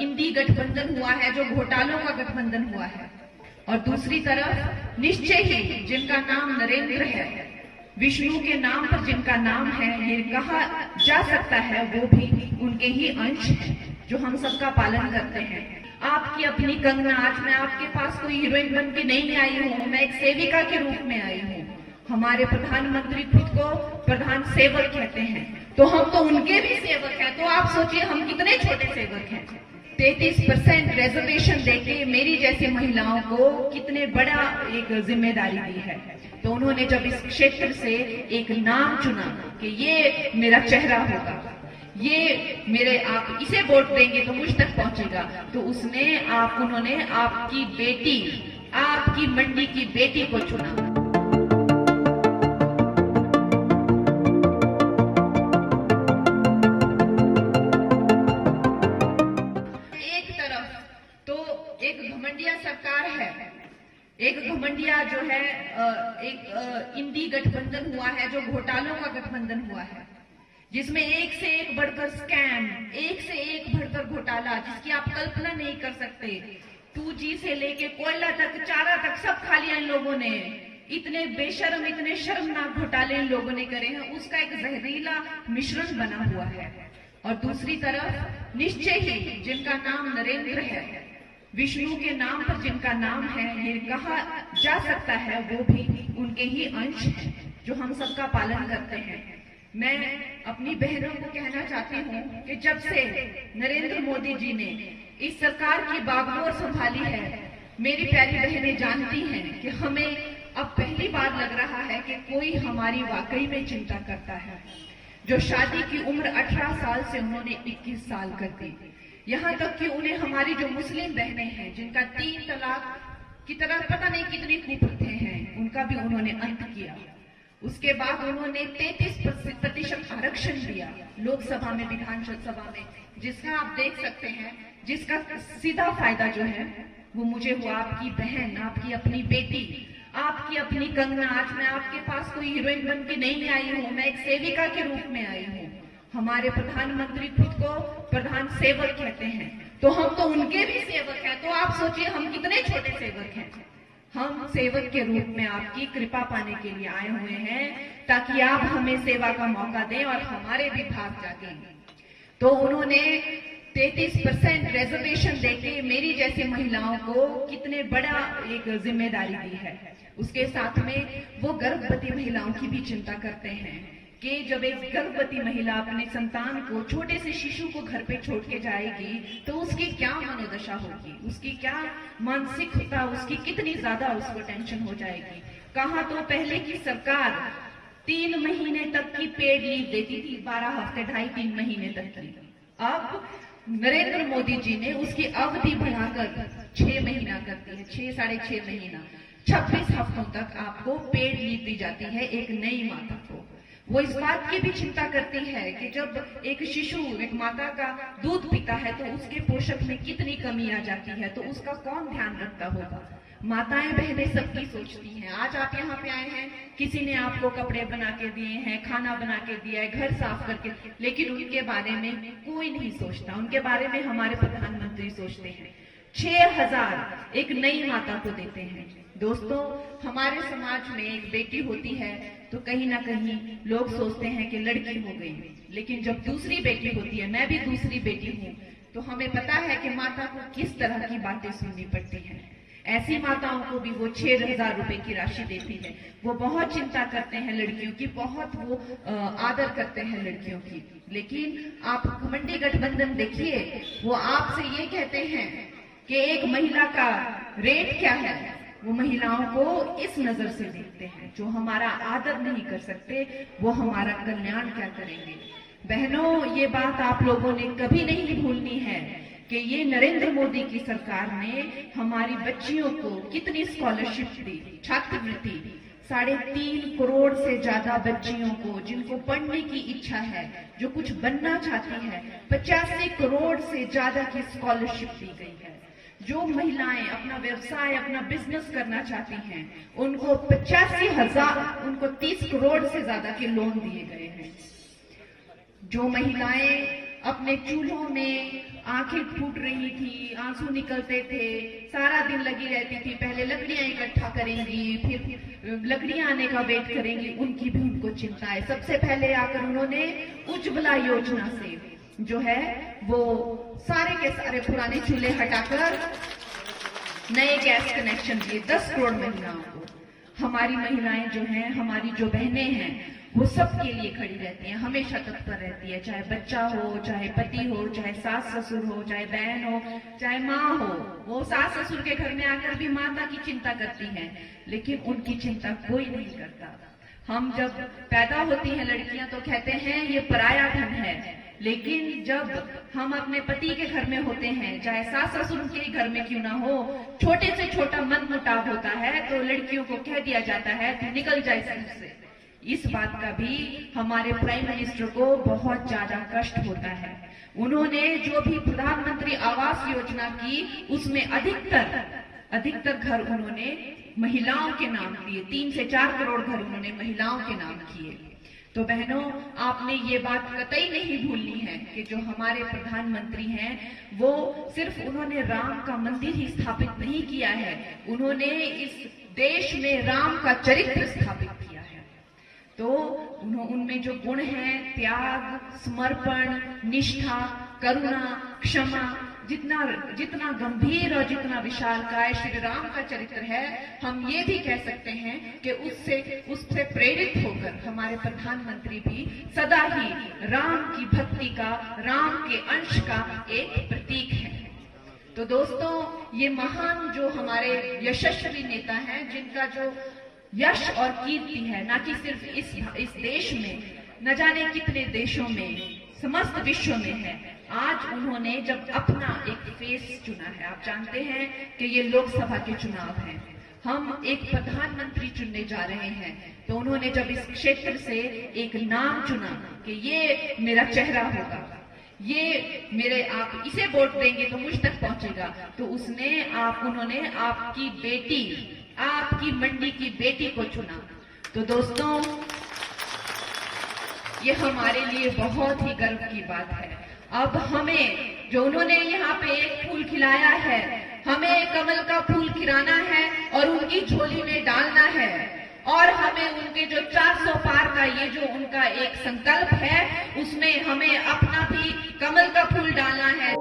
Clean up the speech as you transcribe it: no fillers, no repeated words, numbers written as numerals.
इंडी गठबंधन हुआ है, जो घोटालों का गठबंधन हुआ है, और दूसरी तरफ निश्चय ही जिनका नाम नरेंद्र है, विष्णु के नाम पर जिनका नाम है, ये कहा जा सकता है वो भी उनके ही अंश है जो हम सबका पालन करते हैं। आपकी अपनी कंगना, आज मैं आपके पास कोई हीरोइन बन के नहीं आई हूँ, मैं एक सेविका के रूप में आई हूँ। हमारे प्रधानमंत्री खुद को प्रधान सेवक कहते हैं, तो हम तो उनके भी सेवक हैं। तो आप सोचिए हम कितने छोटे सेवक हैं। 33% रिजर्वेशन देके मेरी जैसी महिलाओं को कितने बड़ा एक जिम्मेदारी दी है। तो उन्होंने जब इस क्षेत्र से एक नाम चुना कि ये मेरा चेहरा होगा, ये मेरे, आप इसे वोट देंगे तो मुझ तक पहुंचेगा, तो उन्होंने आपकी बेटी, आपकी मंडी की बेटी को चुना। एक घमंडिया सरकार है, एक घमंडिया जो है, एक इंडी गठबंधन हुआ है, जो घोटालों का गठबंधन हुआ है, जिसमें एक से एक बढ़कर स्कैम, एक से एक बढ़कर घोटाला, जिसकी आप कल्पना नहीं कर सकते। 2G से लेके कोयला तक, चारा तक, सब खा लिया इन लोगों ने। इतने बेशर्म, इतने शर्मनाक घोटाले इन लोगों ने करे हैं, उसका एक जहरीला मिश्रण बना हुआ है। और दूसरी तरफ निश्चय ही जिनका नाम नरेंद्र है, विष्णु के नाम पर जिनका नाम है, ये कहा जा सकता है वो भी उनके ही अंश है जो हम सबका पालन करते हैं। मैं अपनी बहनों को कहना चाहती हूँ कि जब से नरेंद्र मोदी जी ने इस सरकार की बागडोर संभाली है, मेरी प्यारी बहनें जानती हैं कि हमें अब पहली बार लग रहा है कि कोई हमारी वाकई में चिंता करता है। जो शादी की उम्र 18 साल से उन्होंने 21 साल कर दी, यहाँ तक कि उन्हें हमारी जो मुस्लिम बहनें हैं जिनका 3 तलाक की तरह पता नहीं कितनी कुप्रथाएं हैं, उनका भी उन्होंने अंत किया। उसके बाद उन्होंने 33% आरक्षण दिया लोकसभा में, विधानसभा में, जिसका आप देख सकते हैं, जिसका सीधा फायदा जो है वो मुझे हुआ, आपकी बहन, आपकी अपनी बेटी, आपकी अपनी कंगना। आज मैं आपके पास कोई हीरोइन बन के नहीं आई हूँ, मैं एक सेविका के रूप में आई हूँ। हमारे प्रधानमंत्री खुद को प्रधान सेवक कहते हैं, तो हम तो उनके भी सेवक हैं। तो आप सोचिए हम कितने छोटे सेवक हैं। हम सेवक के रूप में आपकी कृपा पाने के लिए आए हुए हैं, ताकि आप हमें सेवा का मौका दें और हमारे भी भाग जागें। तो उन्होंने 33% रिजर्वेशन देके मेरी जैसी महिलाओं को कितने बड़ा एक जिम्मेदारी दी है। उसके साथ में वो गर्भवती महिलाओं की भी चिंता करते हैं कि जब एक गर्भवती महिला अपने संतान को, छोटे से शिशु को घर पे छोड़ के जाएगी तो उसकी क्या मनोदशा होगी, उसकी क्या मानसिकता, उसकी कितनी ज्यादा उसको टेंशन हो जाएगी। कहाँ तो पहले की सरकार 3 महीने तक की पेड लीव देती थी, 12 हफ्ते, 2.5-3 महीने तक की। अब नरेंद्र मोदी जी ने उसकी अवधि बढ़ाकर 6 महीना कर दी है, 6-6.5 महीना, 26 हफ्तों तक आपको पेड लीव दी जाती है एक नई माता को। वो इस बात की भी चिंता करती है कि जब एक शिशु, एक माता का दूध पीता है तो उसके पोषक में कितनी कमी आ जाती है, तो उसका कौन ध्यान रखता होगा। माताएं बहनें सबकी सोचती हैं। आज आप यहाँ पे आए हैं, किसी ने आपको कपड़े बना के दिए हैं, खाना बना के दिया है, घर साफ करके, लेकिन उनके बारे में कोई नहीं सोचता। उनके बारे में हमारे प्रधानमंत्री सोचते हैं। 6,000 एक नई माता को देते हैं। दोस्तों, हमारे समाज में एक बेटी होती है तो कहीं ना कहीं लोग सोचते हैं कि लड़की हो गई, लेकिन जब दूसरी बेटी होती है, मैं भी दूसरी बेटी हूँ, तो हमें पता है कि माता को किस तरह की बातें सुननी पड़ती हैं। ऐसी माताओं को भी वो 6,000 रुपए की राशि देती है। वो बहुत चिंता करते हैं लड़कियों की, बहुत वो आदर करते हैं लड़कियों की। लेकिन आप घमंडी गठबंधन देखिए, वो आपसे ये कहते हैं कि एक महिला का रेट क्या है। वो महिलाओं को इस नजर से देखते हैं, जो हमारा आदर नहीं कर सकते वो हमारा कल्याण क्या करेंगे। बहनों, ये बात आप लोगों ने कभी नहीं भूलनी है कि ये नरेंद्र मोदी की सरकार ने हमारी बच्चियों को कितनी स्कॉलरशिप दी, छात्रवृत्ति। 3.5 करोड़ से ज्यादा बच्चियों को, जिनको पढ़ने की इच्छा है, जो कुछ बनना चाहती है, 85 करोड़ से ज्यादा की स्कॉलरशिप दी गई है। जो महिलाएं अपना व्यवसाय, अपना बिजनेस करना चाहती हैं, उनको 85,000, उनको 30 करोड़ से ज्यादा के लोन दिए गए हैं। जो महिलाएं अपने चूल्हों में आंखें फूट रही थी, आंसू निकलते थे, सारा दिन लगी रहती थी। पहले लकड़ियां इकट्ठा करेंगी, फिर लकड़ियां आने का वेट करेंगी, उनकी भी उनको चिंता है। सबसे पहले आकर उन्होंने उज्ज्वला योजना से जो है वो सारे के सारे पुराने चूल्हे हटाकर नए गैस कनेक्शन दिए 10 करोड़ महिलाओं को। हमारी महिलाएं जो हैं, हमारी जो बहनें हैं, वो सबके लिए खड़ी रहती हैं, हमेशा तत्पर रहती है, चाहे बच्चा हो, चाहे पति हो, चाहे सास ससुर हो, चाहे बहन हो, चाहे माँ हो। वो सास ससुर के घर में आकर भी माता की चिंता करती हैं, लेकिन उनकी चिंता कोई नहीं करता। हम जब पैदा होती हैं लड़कियां तो कहते हैं ये पराया धन है, लेकिन जब हम अपने पति के घर में होते हैं, चाहे सास ससुर के घर में क्यों ना हो, छोटे से छोटा मनमुटाव होता है तो लड़कियों को कह दिया जाता है तू निकल जाए घर से। इस बात का भी हमारे प्राइम मिनिस्टर को बहुत ज्यादा कष्ट होता है। उन्होंने जो भी प्रधानमंत्री आवास योजना की, उसमें अधिकतर घर उन्होंने महिलाओं के नाम दिए। 3 से 4 करोड़ घर उन्होंने महिलाओं के नाम किए। तो बहनों, आपने ये बात कतई नहीं भूलनी है कि जो हमारे प्रधानमंत्री हैं, वो सिर्फ उन्होंने राम का मंदिर ही स्थापित नहीं किया है, उन्होंने इस देश में राम का चरित्र स्थापित किया है। तो उनमें जो गुण हैं, त्याग, समर्पण, निष्ठा, करुणा, क्षमा, जितना गंभीर और जितना विशालकाय श्री राम का चरित्र है, हम ये भी कह सकते हैं कि उससे प्रेरित होकर हमारे प्रधानमंत्री भी सदा ही राम की भक्ति का, राम के अंश का एक प्रतीक है। तो दोस्तों, ये महान जो हमारे यशस्वी नेता हैं, जिनका जो यश और कीर्ति है, ना कि सिर्फ इस देश में, न जाने कितने देशों में, समस्त विश्व में है। आज उन्होंने जब अपना एक फेस चुना है, आप जानते हैं कि ये लोकसभा के चुनाव हैं, हम एक प्रधानमंत्री चुनने जा रहे हैं, तो उन्होंने जब इस क्षेत्र से एक नाम चुना कि ये मेरा चेहरा होगा, ये मेरे, आप इसे वोट देंगे तो मुझ तक पहुंचेगा, तो उन्होंने आपकी बेटी, आपकी मंडी की बेटी को चुना। तो दोस्तों, ये हमारे लिए बहुत ही गर्व की बात है। अब हमें, जो उन्होंने यहाँ पे एक फूल खिलाया है, हमें कमल का फूल खिलाना है और उनकी झोली में डालना है, और हमें उनके जो 400 पार का ये जो उनका एक संकल्प है, उसमें हमें अपना भी कमल का फूल डालना है।